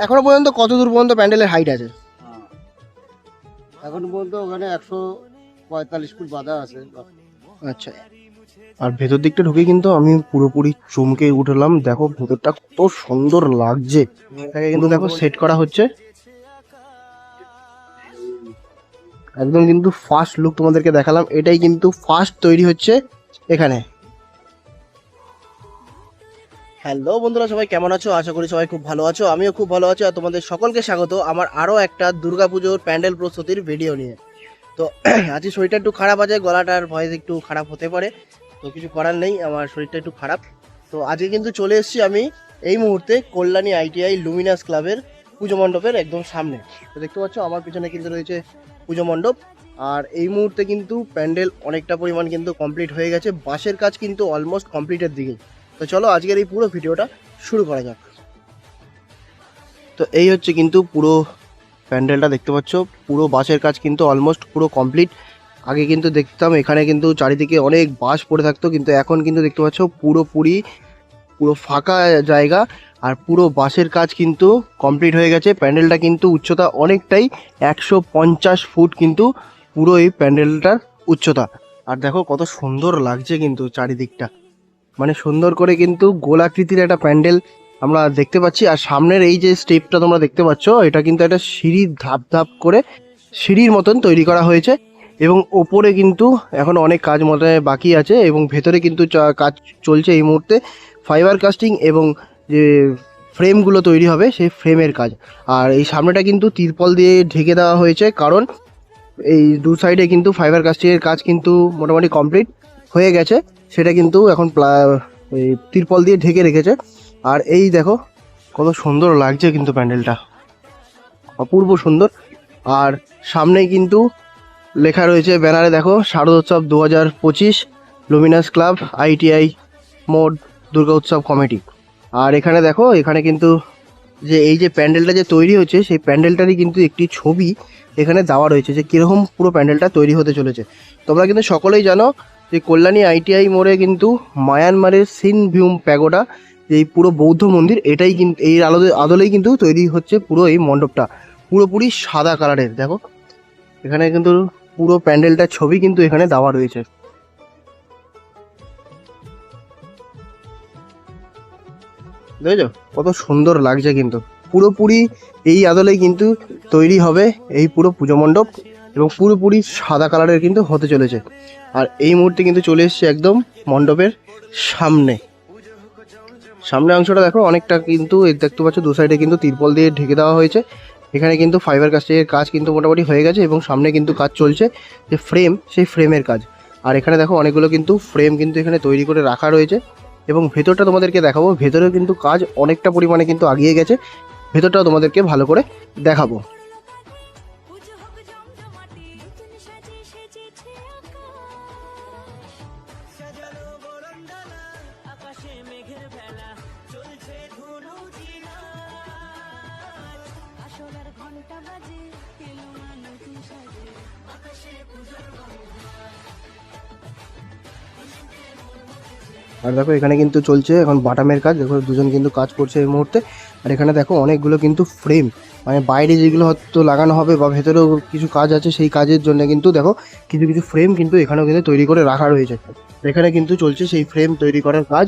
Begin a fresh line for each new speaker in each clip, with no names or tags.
এখনো পর্যন্ত কত দূর পর্যন্ত প্যান্ডেলের হাইট আছে?
এখন পর্যন্ত ওখানে 145 ফুট বাঁধা আছে।
আচ্ছা, আর ভেতর দিকটা ঢুকে কিন্তু আমি পুরোপুরি চমকে উঠলাম। দেখো ভেতরটা কত সুন্দর লাগছে। এটাকে কিন্তু দেখো সেট করা হচ্ছে একদম, কিন্তু ফার্স্ট লুক তোমাদেরকে দেখালাম, এটাই কিন্তু ফার্স্ট তৈরি হচ্ছে এখানে। হ্যালো বন্ধুরা, সবাই কেমন আছো? আশা করি সবাই খুব ভালো আছো, আমিও খুব ভালো আছি। আর তোমাদের সকলকে স্বাগত আমার আরও একটা দুর্গাপুজোর প্যান্ডেল প্রস্তুতির ভিডিও নিয়ে। তো আজকে শরীরটা একটু খারাপ আছে, গলাটার ভয়েস একটু খারাপ হতে পারে, তো কিছু করার নেই, আমার শরীরটা একটু খারাপ। তো আজকে কিন্তু চলে এসেছি আমি এই মুহূর্তে কল্যাণী আইটিআই লুমিনাস ক্লাবের পুজো মণ্ডপের একদম সামনে। তো দেখতে পাচ্ছ আমার পিছনে কিন্তু রয়েছে পুজো মণ্ডপ। আর এই মুহূর্তে কিন্তু প্যান্ডেল অনেকটা পরিমাণ কিন্তু কমপ্লিট হয়ে গেছে, বাঁশের কাজ কিন্তু অলমোস্ট কমপ্লিটের দিকে। তো চলো আজকের এই পুরো ভিডিওটা শুরু করা যাক। তো এই হচ্ছে কিন্তু পুরো প্যান্ডেলটা, দেখতে পাচ্ছ পুরো বাঁশের কাজ কিন্তু অলমোস্ট পুরো কমপ্লিট। আগে কিন্তু দেখতাম এখানে কিন্তু চারিদিকে অনেক বাঁশ পড়ে থাকতো, কিন্তু এখন কিন্তু দেখতে পাচ্ছ পুরো ফাঁকা জায়গা আর পুরো বাঁশের কাজ কিন্তু কমপ্লিট হয়ে গেছে। প্যান্ডেলটা কিন্তু উচ্চতা অনেকটাই, 150 ফুট কিন্তু পুরো এই প্যান্ডেলটার উচ্চতা। আর দেখো কত সুন্দর লাগছে কিন্তু চারিদিকটা, মানে সুন্দর করে কিন্তু গোলাকৃতির একটা প্যান্ডেল আমরা দেখতে পাচ্ছি। আর সামনের এই যে স্টেপটা তোমরা দেখতে পাচ্ছ, এটা কিন্তু একটা সিঁড়ির ধাপ ধাপ করে সিঁড়ির মতন তৈরি করা হয়েছে, এবং ওপরে কিন্তু এখন অনেক কাজ মতো বাকি আছে, এবং ভেতরে কিন্তু কাজ চলছে এই মুহূর্তে ফাইবার কাস্টিং এবং যে ফ্রেমগুলো তৈরি হবে সেই ফ্রেমের কাজ। আর এই সামনেটা কিন্তু তিরপল দিয়ে ঢেকে দেওয়া হয়েছে, কারণ এই দু সাইডে কিন্তু ফাইবার কাস্টিংয়ের কাজ কিন্তু মোটামুটি কমপ্লিট হয়ে গেছে, সেটা কিন্তু এখন এই তিরপল দিয়ে ঢেকে রেখেছে। আর এই দেখো কত সুন্দর লাগছে কিন্তু প্যান্ডেলটা, অপূর্ব সুন্দর। আর সামনেই কিন্তু লেখা রয়েছে ব্যানারে, দেখো শারদোৎসব 2025 Luminous club ITI mode Durga উৎসব কমিটি। আর এখানে দেখো, এখানে কিন্তু যে এই যে প্যান্ডেলটা যে তৈরি হচ্ছে সেই প্যান্ডেলটারই কিন্তু একটি ছবি এখানে দেওয়া রয়েছে, যে কীরকম পুরো প্যান্ডেলটা তৈরি হতে চলেছে। তোমরা কিন্তু সকলেই জানো যে কল্যাণী আইটিআই মোড়ে কিন্তু মায়ানমারের সিন ভিউম প্যাগোডা, এই পুরো বৌদ্ধ মন্দির, এটাই কিন্তু এই আদলেই কিন্তু তৈরি হচ্ছে পুরো এই মণ্ডপটা, পুরোপুরি সাদা কালারের। দেখো এখানে কিন্তু পুরো প্যান্ডেলটার ছবি কিন্তু এখানে দেওয়া রয়েছে। দেখেছো কত সুন্দর লাগছে কিন্তু, পুরোপুরি এই আদলেই কিন্তু তৈরি হবে এই পুরো পুজো মণ্ডপ, এবং পুরোপুরি সাদা কালারের কিন্তু হতে চলেছে। আর এই মুহূর্তে কিন্তু চলে এসছে একদম মণ্ডপের সামনে অংশটা দেখো অনেকটা কিন্তু দেখতে পাচ্ছ দু সাইডে কিন্তু তিরপল দিয়ে ঢেকে দেওয়া হয়েছে। এখানে কিন্তু ফাইবার কাস্টিংয়ের কাজ কিন্তু মোটামুটি হয়ে গেছে, এবং সামনে কিন্তু কাজ চলছে যে ফ্রেম, সেই ফ্রেমের কাজ। আর এখানে দেখো অনেকগুলো কিন্তু ফ্রেম কিন্তু এখানে তৈরি করে রাখা রয়েছে, এবং ভেতরটা তোমাদেরকে দেখাবো। ভেতরেও কিন্তু কাজ অনেকটা পরিমাণে কিন্তু আগিয়ে গেছে, ভেতরটাও তোমাদেরকে ভালো করে দেখাবো। আর দেখো এখানে কিন্তু চলছে এখন বাটামের কাজ, দেখো দুজন কিন্তু কাজ করছে এই মুহূর্তে। আর এখানে দেখো অনেকগুলো কিন্তু ফ্রেম, মানে বাইরে যেগুলো হয়তো লাগানো হবে বা ভেতরেও কিছু কাজ আছে, সেই কাজের জন্য কিন্তু দেখো কিছু কিছু ফ্রেম কিন্তু এখানেও কিন্তু তৈরি করে রাখা রয়েছে। এখানে কিন্তু চলছে সেই ফ্রেম তৈরি করার কাজ।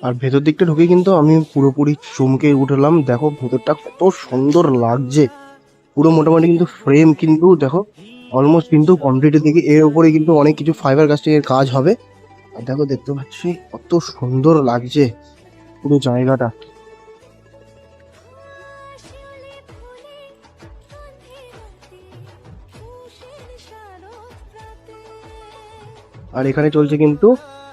আর ভেতর দিকটা ঢুকে কিন্তু আমি পুরোপুরি চমকে উঠলাম। দেখো ভেতরটা কত সুন্দর লাগছে, পুরো মোটামুটি কিন্তু ফ্রেম কিন্তু দেখো অলমোস্ট কিন্তু কমপ্লিটের দিকে। এর উপরে কিন্তু অনেক কিছু ফাইবার কাস্টিং এর কাজ হবে। আর দেখো দেখতে পাচ্ছি কত সুন্দর লাগছে পুরো জায়গাটা। আর এখানে চলছে কিন্তু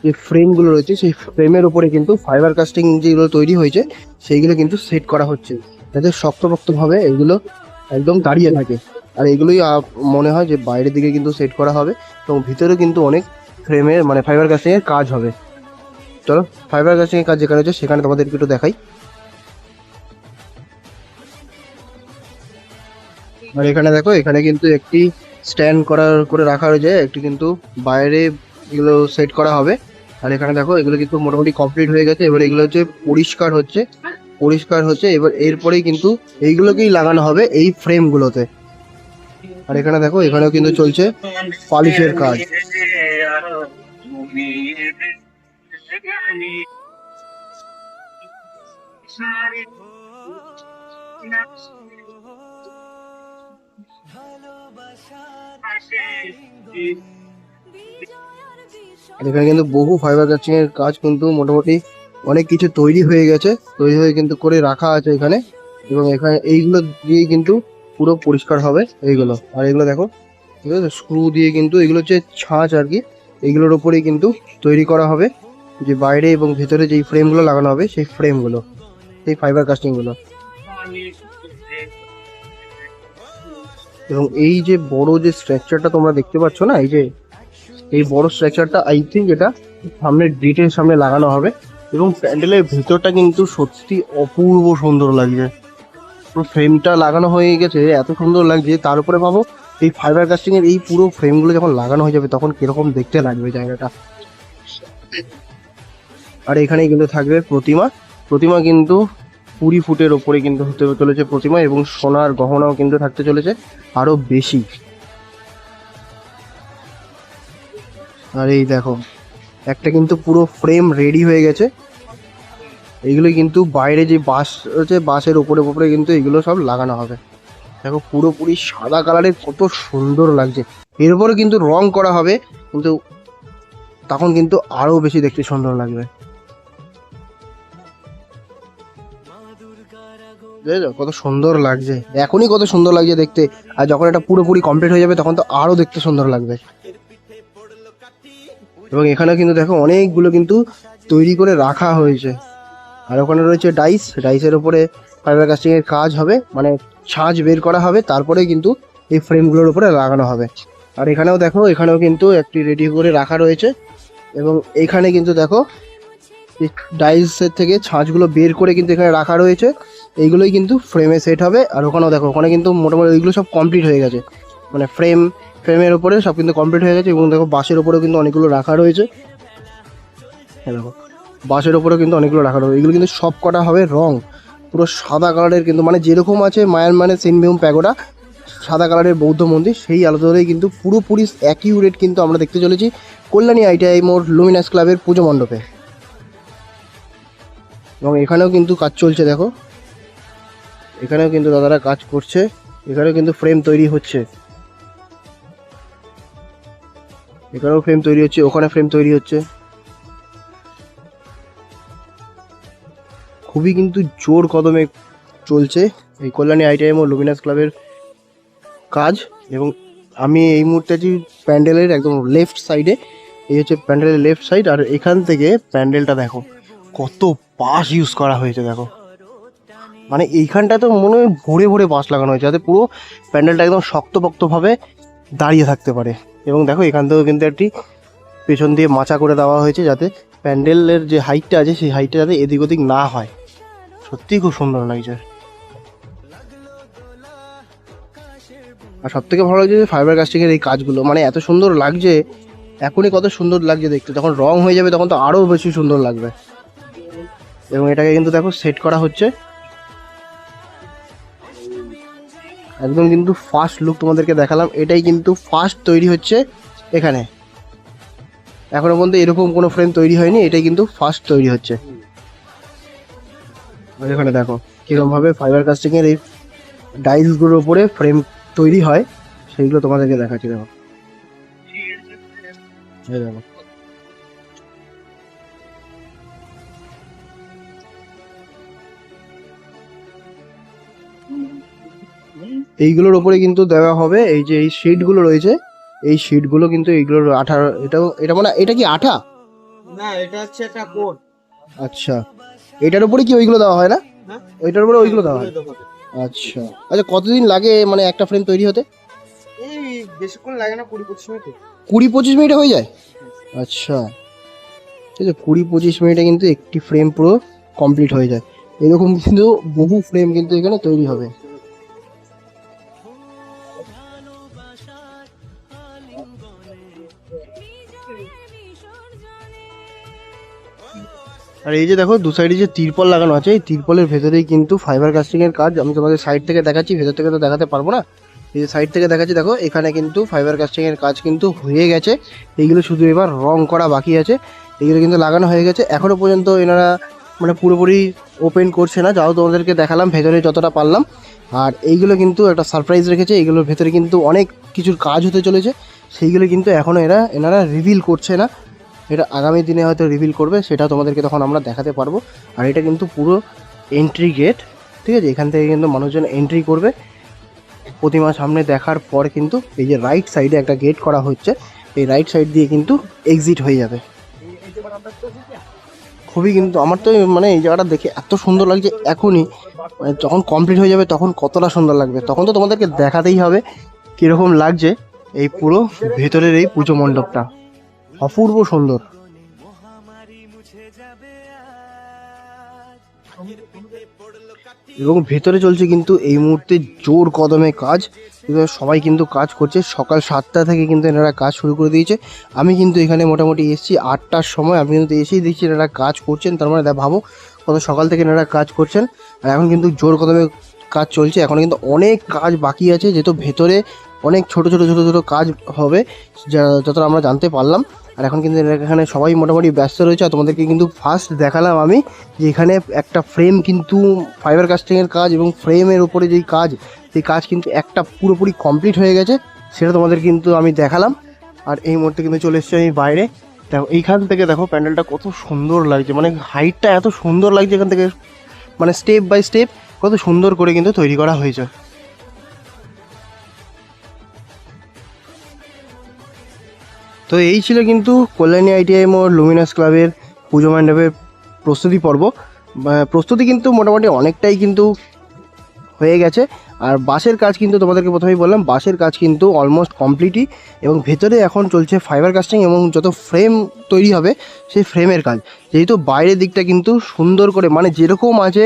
যে ফ্রেমগুলো রয়েছে সেই ফ্রেমের উপরে কিন্তু ফাইবার কাস্টিং যেগুলো তৈরি হয়েছে সেইগুলো কিন্তু সেট করা হচ্ছে, যাতে শক্তপোক্তভাবে এগুলো একদম দাঁড়িয়ে থাকে। আর এগুলোই মনে হয় যে বাইরের দিকে কিন্তু সেট করা হবে, এবং ভিতরে কিন্তু অনেক ফ্রেমের মানে ফাইবার কাস্টিংয়ের কাজ হবে। চলো ফাইবার কাস্টিংয়ের কাজ যেখানে হচ্ছে সেখানে তোমাদেরকে একটু দেখাই। আর এখানে দেখো, এখানে কিন্তু একটি স্ট্যান্ড করে রাখা হয়েছে, একটি কিন্তু বাইরে এগুলো সেট করা হবে। আর এখানে দেখো এগুলো কিন্তু মোটামুটি কমপ্লিট হয়ে গেছে, এবার এগুলো হচ্ছে পরিষ্কার হচ্ছে এবার এরপরেই কিন্তু এইগুলোকেই লাগানো হবে এই ফ্রেমগুলোতে। আর এখানে দেখো এখানেও কিন্তু চলছে পলিশের কাজ। আর এখানে কিন্তু বহু ফাইবার কাস্টিং এর কাজ কিন্তু মোটামুটি অনেক কিছু তৈরি হয়ে কিন্তু করে রাখা আছে এখানে। এবং এখানে এইগুলো দিয়ে কিন্তু পুরো পরিষ্কার হবে এইগুলো। আর এগুলো দেখো, ঠিক আছে, স্ক্রু দিয়ে কিন্তু এগুলো হচ্ছে ছাঁচ আর কি, এইগুলোর ওপরেই কিন্তু তৈরি করা হবে যে বাইরে এবং ভেতরে যেই ফ্রেমগুলো লাগানো হবে সেই ফ্রেমগুলো, সেই ফাইবার কাস্টিংগুলো। এবং এই যে বড় যে স্ট্রাকচারটা তোমরা দেখতে পাচ্ছ না, এই বড় স্ট্রাকচারটা আই থিঙ্ক এটা সামনে গেটের সামনে লাগানো হবে। এবং প্যান্ডেলের ভেতরটা কিন্তু সত্যি অপূর্ব সুন্দর লাগছে, পুরো ফ্রেমটা লাগানো হয়ে গেছে, এত সুন্দর লাগছে। তার উপরে ভাবো এই ফাইবার কাস্টিং এর এই পুরো ফ্রেমগুলো যখন লাগানো হয়ে যাবে তখন কিরকম দেখতে লাগবে জায়গাটা। আর এখানেই কিন্তু থাকবে প্রতিমা কিন্তু 20 ফুটের ওপরে কিন্তু হতে চলেছে প্রতিমা, এবং সোনার গহনাও কিন্তু থাকতে চলেছে আরো বেশি। আর এই দেখো একটা কিন্তু পুরো ফ্রেম রেডি হয়ে গেছে। এইগুলো কিন্তু বাইরে যে বাঁশ আছে, বাঁশের ওপরে কিন্তু এগুলো সব লাগানো হবে। দেখো পুরোপুরি সাদা কালারের, কত সুন্দর লাগছে। এর উপরে কিন্তু রং করা হবে, কিন্তু তখন কিন্তু আরো বেশি দেখতে সুন্দর লাগবে। বুঝলে কত সুন্দর লাগছে, এখনই কত সুন্দর লাগছে দেখতে, আর যখন এটা পুরোপুরি কমপ্লিট হয়ে যাবে তখন তো আরো দেখতে সুন্দর লাগবে। এবং এখানে কিন্তু দেখো অনেকগুলো কিন্তু তৈরি করে রাখা হয়েছে। আর ওখানে রয়েছে ডাইসের উপরে ফাইবার কাস্টিং এর কাজ হবে, মানে ছাঁচ বের করা হবে, তারপরে কিন্তু এই ফ্রেমগুলোর উপরে লাগানো হবে। আর এখানেও দেখো, এখানেও কিন্তু একটি রেডি করে রাখা রয়েছে। এবং এখানে কিন্তু দেখো ডাইসের থেকে ছাঁচগুলো বের করে কিন্তু এখানে রাখা রয়েছে, এইগুলোই কিন্তু ফ্রেমে সেট হবে। আর ওখানেও দেখো, ওখানে কিন্তু মোটামুটি এইগুলো সব কমপ্লিট হয়ে গেছে, মানে ফ্রেমের উপরে সব কিন্তু কমপ্লিট হয়ে গেছে। এবং দেখো বাঁশের উপরেও কিন্তু অনেকগুলো রাখা রয়েছে, দেখো বাঁশের উপরেও কিন্তু অনেকগুলো রাখা রয়েছে। এগুলো কিন্তু সব কটা হবে রং পুরো সাদা কালারের, কিন্তু মানে যেরকম আছে মায়ানমারের সিনভূম প্যাগোডা সাদা কালারের বৌদ্ধ মন্দির, সেই আলাদা ধরেই কিন্তু পুরোপুরি অ্যাকিউরেট কিন্তু আমরা দেখতে চলেছি কল্যাণী ITI মোড় লুমিনাস ক্লাবের পুজো মণ্ডপে। এবং এখানেও কিন্তু কাজ চলছে, দেখো এখানেও কিন্তু দাদারা কাজ করছে, এখানেও কিন্তু ফ্রেম তৈরি হচ্ছে, এখানেও ফ্রেম তৈরি হচ্ছে, ওখানে ফ্রেম তৈরি হচ্ছে। খুবই কিন্তু জোর কদমে চলছে এই কল্যাণী ITI মোড় লুমিনাস ক্লাবের কাজ। এবং আমি এই মুহূর্তে আছি প্যান্ডেলের একদম লেফট সাইডে, এই হচ্ছে প্যান্ডেলের লেফট সাইড। আর এখান থেকে প্যান্ডেলটা দেখো কত বাঁশ ইউজ করা হয়েছে, দেখো মানে এইখানটা তো মনে হয় ভরে ভরে বাঁশ লাগানো হয়েছে, যাতে পুরো প্যান্ডেলটা একদম শক্তপোক্তভাবে দাঁড়িয়ে থাকতে পারে। এবং দেখো এখান থেকেও কিন্তু একটি পেছন দিয়ে মাচা করে দেওয়া হয়েছে, যাতে প্যান্ডেলের যে হাইটটা আছে সেই হাইটটা যাতে এদিক ওদিক না হয়। সত্যিই খুব সুন্দর লাগছে। আর সব থেকে ভালো লাগছে যে ফাইবার কাস্টিংয়ের এই কাজগুলো, মানে এত সুন্দর লাগছে, এখনই কত সুন্দর লাগছে দেখতে, যখন রং হয়ে যাবে তখন তো আরও বেশি সুন্দর লাগবে। এবং এটাকে কিন্তু দেখো সেট করা হচ্ছে, একদম কিন্তু ফার্স্ট লুক তোমাদেরকে দেখালাম, এটাই কিন্তু ফার্স্ট তৈরি হচ্ছে এখানে। এখনো পর্যন্ত এরকম কোনো ফ্রেম তৈরি হয়নি, এটাই কিন্তু ফার্স্ট তৈরি হচ্ছে। এখানে দেখো কীরকমভাবে ফাইবার কাস্টিংয়ের এই ডাইসগুলোর উপরে ফ্রেম তৈরি হয়, সেইগুলো তোমাদেরকে দেখাচ্ছি। দেখো এই দেখো, এইগুলোর উপরে কিন্তু দেওয়া হবে এই যে এই শিটগুলো রয়েছে, এই শিটগুলো কিন্তু এইগুলোর আঠা, এটা মানে এটা কি আঠা
না, এটা হচ্ছে একটা কোড।
আচ্ছা, এটার উপরে কি ওইগুলো দেওয়া হয় না? ওইটার উপরে ওইগুলো দেওয়া হয়। আচ্ছা আচ্ছা, কতদিন লাগে মানে একটা ফ্রেম তৈরি হতে?
এই বেশিক্ষণ লাগে না, 20-25 মিনিট।
20-25 মিনিটে হয়ে যায়? আচ্ছা ঠিক আছে, 20-25 মিনিটে কিন্তু একটি ফ্রেম পুরো কমপ্লিট হয়ে যায়। এরকম কিন্তু বহু ফ্রেম কিন্তু এখানে তৈরি হবে। আর এই যে দেখো দু সাইডে যে তিরপল লাগানো আছে, এই তিরপলের ভেতরেই কিন্তু ফাইবার কাস্টিং এর কাজ। আমি তোমাদের সাইড থেকে দেখাচ্ছি, ভেতর থেকে তো দেখাতে পারবো না। এই যে সাইড থেকে দেখাচ্ছি, দেখো এখানে কিন্তু ফাইবার কাস্টিং এর কাজ কিন্তু হয়ে গেছে। এইগুলো শুধু এবার রং করা বাকি আছে, এইগুলো কিন্তু লাগানো হয়ে গেছে। এখনো পর্যন্ত এনারা মানে পুরোপুরি ওপেন করছে না, যাও তোমাদেরকে দেখালাম ভেতরে যতটা পারলাম। আর এইগুলো কিন্তু একটা সারপ্রাইজ রেখেছে, এইগুলোর ভেতরে কিন্তু অনেক কিছুর কাজ হতে চলেছে, সেইগুলো কিন্তু এখনও এনারা রিভিল করছে না। এটা আগামী দিনে হয়তো রিভিল করবে, সেটা তোমাদেরকে তখন আমরা দেখাতে পারবো। আর এটা কিন্তু পুরো এন্ট্রি গেট, ঠিক আছে? এখান থেকে কিন্তু মানুষজন এন্ট্রি করবে প্রতিমা সামনে দেখার পর। কিন্তু এই যে রাইট সাইডে একটা গেট করা হচ্ছে, এই রাইট সাইড দিয়ে কিন্তু এক্সিট হয়ে যাবে। খুবই কিন্তু আমার তো মানে এই জায়গাটা দেখে এত সুন্দর লাগছে এখনই, মানে যখন কমপ্লিট হয়ে যাবে তখন কতটা সুন্দর লাগবে, তখন তো তোমাদেরকে দেখাতেই হবে কীরকম লাগছে এই পুরো ভেতরের এই পুজো মণ্ডপটা। অপূর্ব সুন্দর। এবং ভেতরে চলছে কিন্তু এই মুহূর্তে জোর কদমে কাজ। এবার সবাই কিন্তু কাজ করছে, সকাল 7টা থেকে কিন্তু এনারা কাজ শুরু করে দিয়েছে। আমি কিন্তু এখানে মোটামুটি এসেছি 8টার সময়, আমি কিন্তু এসেই দেখছি এনারা কাজ করছেন। তার মানে ভাবো কত সকাল থেকে এনারা কাজ করছেন। আর এখন কিন্তু জোর কদমে কাজ চলছে, এখন কিন্তু অনেক কাজ বাকি আছে, যেহেতু ভেতরে অনেক ছোট ছোট ছোট ছোট কাজ হবে যতটা আমরা জানতে পারলাম। আর এখন কিন্তু এখানে সবাই মোটামুটি ব্যস্ত রয়েছে। আর তোমাদেরকে কিন্তু ফার্স্ট দেখালাম আমি যে এখানে একটা ফ্রেম কিন্তু ফাইবার কাস্টিংয়ের কাজ এবং ফ্রেমের উপরে যেই কাজ, সেই কাজ কিন্তু একটা পুরোপুরি কমপ্লিট হয়ে গেছে, সেটা তোমাদের কিন্তু আমি দেখালাম। আর এই মুহূর্তে কিন্তু চলে এসেছি আমি বাইরে। দেখো এইখান থেকে দেখো প্যান্ডেলটা কত সুন্দর লাগছে, মানে হাইটটা এত সুন্দর লাগছে এখান থেকে, মানে স্টেপ বাই স্টেপ কত সুন্দর করে কিন্তু তৈরি করা হয়েছে। তো এই ছিল কিন্তু কল্যাণী আইটিআই মোড় লুমিনাস ক্লাবের পুজো মণ্ডপের প্রস্তুতি পর্ব। প্রস্তুতি কিন্তু মোটামুটি অনেকটাই কিন্তু হয়ে গেছে। আর বাঁশের কাজ কিন্তু তোমাদেরকে প্রথমেই বললাম, বাঁশের কাজ কিন্তু অলমোস্ট কমপ্লিটই। এবং ভেতরে এখন চলছে ফাইবার কাস্টিং এবং যত ফ্রেম তৈরি হবে সেই ফ্রেমের কাজ। যেহেতু বাইরের দিকটা কিন্তু সুন্দর করে, মানে যেরকম আছে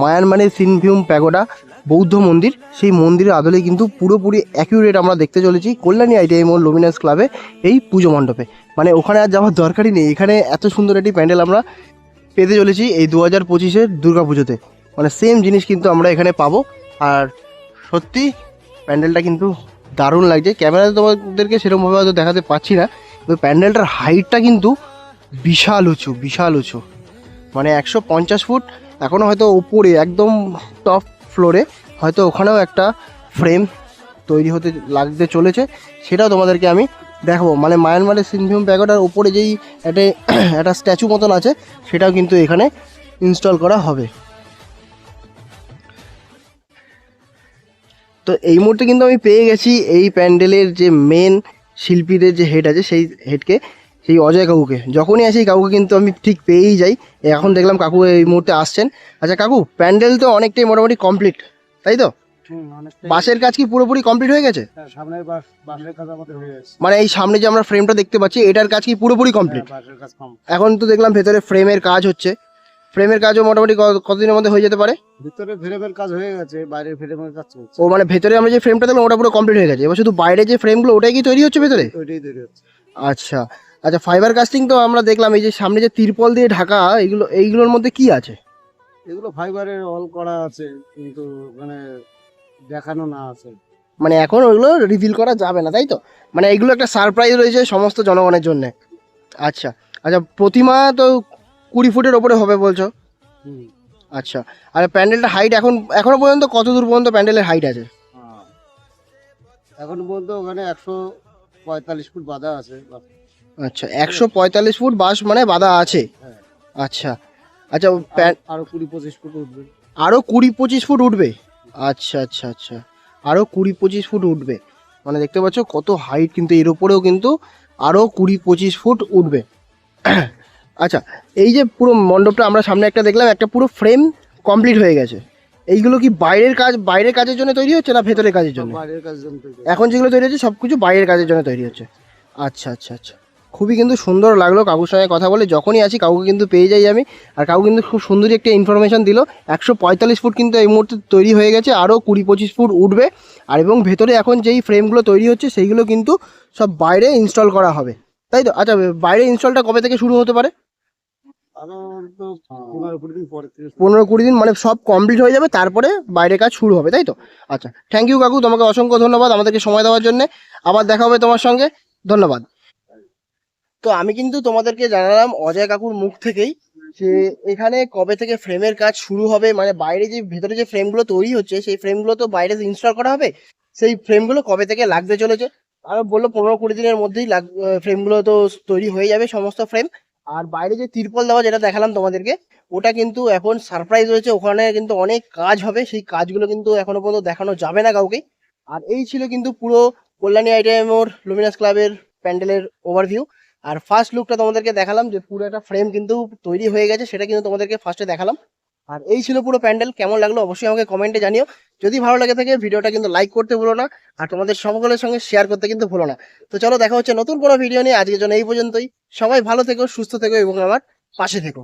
মায়ানমারের সিনভিউম প্যাগোডা বৌদ্ধ মন্দির, সেই মন্দিরের আদলে কিন্তু পুরোপুরি অ্যাকিউরেট আমরা দেখতে চলেছি কল্যাণী আইটিআই মোড় লুমিনাস ক্লাবে এই পুজো মণ্ডপে। মানে ওখানে আর যাওয়ার দরকারই নেই, এখানে এত সুন্দর একটি প্যান্ডেল আমরা পেতে চলেছি এই 2025-এর দুর্গা পুজোতে। মানে সেম জিনিস কিন্তু আমরা এখানে পাবো। আর সত্যি প্যান্ডেলটা কিন্তু দারুণ লাগছে। ক্যামেরাতে তোমাদেরকে সেরকমভাবে হয়তো দেখাতে পাচ্ছি না, কিন্তু প্যান্ডেলটার হাইটটা কিন্তু বিশাল উঁচু, বিশাল উঁচু, মানে 150 ফুট। এখনও হয়তো ওপরে একদম টপ ফ্লোরে হয়তো ওখানেও একটা ফ্রেম তৈরি হতে লাগতে চলেছে, সেটাও তোমাদেরকে আমি দেখাবো। মানে মায়ানমারের সিনভিউম প্যাগোডার ওপরে যেই একটা স্ট্যাচু মতন আছে, সেটাও কিন্তু এখানে ইনস্টল করা হবে। তো এই মুহূর্তে কিন্তু আমি পেয়ে গেছি এই প্যান্ডেলের যে মেন শিল্পীদের যে হেড আছে, সেই হেডকে, সেই অজয় কাকুকে। যখনই আসি কাকুকে কিন্তু আমি ঠিক পেয়েই যাই। এখন দেখলাম কাকু এই মুহূর্তে আসছেন। আচ্ছা কাকু, প্যান্ডেল তো অনেকটাই মোটামুটি কমপ্লিট, তাই তো? বাঁশের কাজ কি পুরোপুরি কমপ্লিট হয়ে গেছে?
সামনের বাঁশের কাজ আমাদের হয়ে গেছে।
মানে এই সামনে যে আমরা ফ্রেমটা দেখতে পাচ্ছি, এটার কাজ কি পুরোপুরি কমপ্লিট?
বাঁশের কাজ কমপ্লিট।
এখন তো দেখলাম ভেতরে ফ্রেমের কাজ হচ্ছে, ফ্রেমের কাজও মোটামুটি কতদিনের মধ্যে হয়ে যেতে পারে?
ভিতরে ফ্রেমের কাজ হয়ে গেছে, বাইরের ফ্রেমের কাজ চলছে।
ও মানে ভেতরে আমরা যে ফ্রেমটা দেখলাম ওটা পুরো কমপ্লিট হয়ে গেছে, এবার শুধু বাইরে যে ফ্রেমগুলো ওটাই কি তৈরি হচ্ছে ভেতরে?
ওইটাই তৈরি হচ্ছে।
আচ্ছা আচ্ছা, ফাইবার কাস্টিং তো আমরা দেখলাম, এই যে সামনে যে তিরপল দিয়ে ঢাকা, এইগুলোর মধ্যে কি আছে?
এগুলো ফাইবারের অল করা আছে, কিন্তু মানে দেখানো না আছে।
মানে এখন ওইগুলো রিভিল করা যাবে না, তাই তো? মানে এগুলো একটা সারপ্রাইজ রয়েছে সমস্ত জনগণের জন্য। আচ্ছা আচ্ছা, প্রতিমা তো 20 ফুটের ওপরে হবে বলছো? আচ্ছা, আর প্যান্ডেলটা হাইট এখনো পর্যন্ত কত দূর পর্যন্ত প্যান্ডেলের হাইট আছে?
এখন পর্যন্ত ওখানে 145 ফুট বাঁধা আছে।
আচ্ছা, 145 ফুট বাঁশ মানে বাঁধা আছে।
হ্যাঁ।
আচ্ছা আচ্ছা,
আরো 20-25 ফুট উঠবে।
আরও 20-25 ফুট উঠবে? আচ্ছা আচ্ছা আচ্ছা, আরও 20-25 ফুট উঠবে। মানে দেখতে পাচ্ছ কত হাইট, কিন্তু এর উপরেও কিন্তু আরও 20-25 ফুট উঠবে। আচ্ছা, এই যে পুরো মণ্ডপটা আমরা সামনে একটা দেখলাম, একটা পুরো ফ্রেম কমপ্লিট হয়ে গেছে। এইগুলো কি বাইরের কাজের জন্য তৈরি হচ্ছে না ভেতরের কাজের জন্য?
বাইরের কাজের জন্য তৈরি।
এখন যেগুলো তৈরি হচ্ছে সব কিছু বাইরের কাজের জন্য তৈরি হচ্ছে। আচ্ছা আচ্ছা আচ্ছা, খুবই কিন্তু সুন্দর লাগলো কাকুর সঙ্গে কথা বলে। যখনই আসি কাকুকে কিন্তু পেয়ে যাই আমি। আর কাকু কিন্তু খুব সুন্দরই একটা ইনফরমেশন দিল। 145 ফুট কিন্তু এই মুহূর্তে তৈরি হয়ে গেছে, আরও 20-25 ফুট উঠবে। আর এবং ভেতরে এখন যেই ফ্রেমগুলো তৈরি হচ্ছে সেইগুলো কিন্তু সব বাইরে ইনস্টল করা হবে, তাই তো? আচ্ছা, বাইরে ইনস্টলটা কবে থেকে শুরু হতে পারে?
আরো তো 15-20 দিন পরে থেকে
15-20 দিন মানে সব কমপ্লিট হয়ে যাবে, তারপরে বাইরের কাজ শুরু হবে, তাই তো? আচ্ছা, থ্যাংক ইউ কাকু, তোমাকে অসংখ্য ধন্যবাদ আমাদেরকে সময় দেওয়ার জন্য। আবার দেখা হবে তোমার সঙ্গে, ধন্যবাদ। তো আমি কিন্তু তোমাদেরকে জানালাম অজয় কাকুর মুখ থেকেই যে এখানে কবে থেকে ফ্রেমের কাজ শুরু হবে, মানে বাইরে যে ভেতরে যে ফ্রেমগুলো তৈরি হচ্ছে সেই ফ্রেমগুলো তো বাইরে ইনস্টল করা হবে, সেই ফ্রেমগুলো কবে থেকে লাগতে চলেছে। আর বললো 15-20 দিনের মধ্যেই ফ্রেমগুলো তো তৈরি হয়ে যাবে সমস্ত ফ্রেম। আর বাইরে যে তিরপল দেওয়া যেটা দেখালাম তোমাদেরকে, ওটা কিন্তু এখন সারপ্রাইজ হয়েছে, ওখানে কিন্তু অনেক কাজ হবে, সেই কাজগুলো কিন্তু এখনো পর্যন্ত দেখানো যাবে না কাউকে। আর এই ছিল কিন্তু পুরো কল্যাণী আইটিআই মোড় লুমিনাস ক্লাবের প্যান্ডেলের ওভারভিউ। আর ফার্স্ট লুকটা তোমাদেরকে দেখালাম যে পুরো একটা ফ্রেম কিন্তু তৈরি হয়ে গেছে, সেটা কিন্তু তোমাদেরকে ফার্স্টে দেখালাম। আর এই ছিল পুরো প্যান্ডেল, কেমন লাগলো অবশ্যই আমাকে কমেন্টে জানিও। যদি ভালো লাগে থাকে ভিডিওটা কিন্তু লাইক করতে ভুলো না, আর তোমাদের সকলের সঙ্গে শেয়ার করতে কিন্তু ভুলো না। তো চলো দেখা হচ্ছে নতুন কোনো ভিডিও নিয়ে, আজকের জন্য এই পর্যন্তই। সবাই ভালো থেকো, সুস্থ থেকো এবং আমার পাশে থেকো।